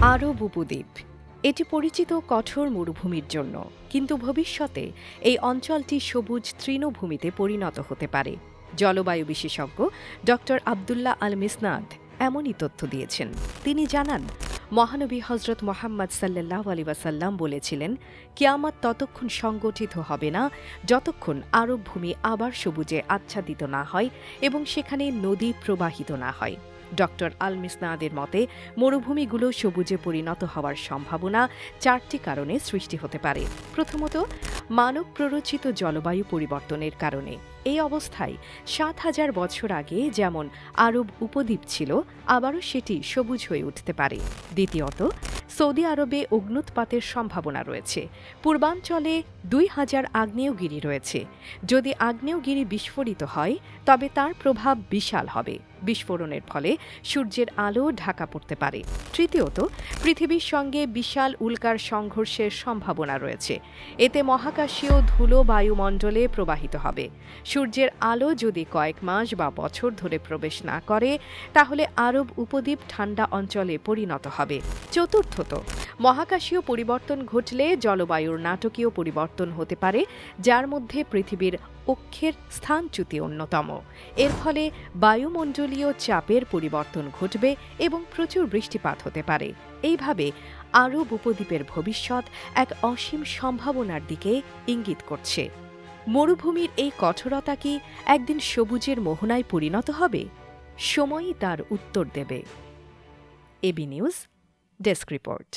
আরব উপদ্বীপ এটি পরিচিত কঠোর মরুভূমির জন্য, কিন্তু ভবিষ্যতে এই অঞ্চলটি সবুজ তৃণভূমিতে পরিণত হতে পারে। জলবায়ু বিশেষজ্ঞ ড আবদুল্লাহ আল মিসনাদ এমনই তথ্য দিয়েছেন। তিনি জানান, মহানবী হজরত মোহাম্মদ সাল্লাল্লাহু আলাইহি ওয়াসাল্লাম বলেছিলেন, কিয়ামত ততক্ষণ সংগঠিত হবে না যতক্ষণ আরব ভূমি আবার সবুজে আচ্ছাদিত না হয় এবং সেখানে নদী প্রবাহিত না হয়। ডক্টর আল মিসনাদের মতে, মরুভূমিগুলো সবুজে পরিণত হওয়ার সম্ভাবনা 4টি কারণে সৃষ্টি হতে পারে। প্রথমত, মানব প্ররোচিত জলবায়ু পরিবর্তনের কারণে। এই অবস্থায় 7,000 বছর আগে যেমন আরব উপদ্বীপ ছিল, আবারও সেটি সবুজ হয়ে উঠতে পারে। দ্বিতীয়ত, সৌদি আরবে অগ্ন্যুৎপাতের সম্ভাবনা রয়েছে। পূর্বাঞ্চলে 2,000 আগ্নেয়গিরি রয়েছে। যদি আগ্নেয়গিরি বিস্ফোরিত হয়, তবে তার প্রভাব বিশাল হবে। বিস্ফোরণের ফলে সূর্যের আলো ঢাকা পড়তে পারে। তৃতীয়ত, পৃথিবীর সঙ্গে বিশাল উল্কার সংঘর্ষের সম্ভাবনা রয়েছে। এতে মহাকাশীয় ধুলো বায়ুমণ্ডলে প্রবাহিত হবে। সূর্যের আলো যদি কয়েক মাস বা বছর ধরে প্রবেশ না করে, তাহলে আরব উপদ্বীপ ঠান্ডা অঞ্চলে পরিণত হবে। চতুর্থত, মহাকাশীয় পরিবর্তন ঘটলে জলবায়ুর নাটকীয় পরিবর্তন হতে পারে, যার মধ্যে পৃথিবীর অক্ষের স্থানচ্যুতি অন্যতম। এর ফলে বায়ুমণ্ডলীয় চাপের পরিবর্তন ঘটবে এবং প্রচুর বৃষ্টিপাত হতে পারে। এইভাবে আরব উপদ্বীপের ভবিষ্যৎ এক অসীম সম্ভাবনার দিকে ইঙ্গিত করছে। মরুভূমির এই কঠোরতা কি একদিন সবুজের মোহনায় পরিণত হবে? সময়ই তার উত্তর দেবে। AB news desk report.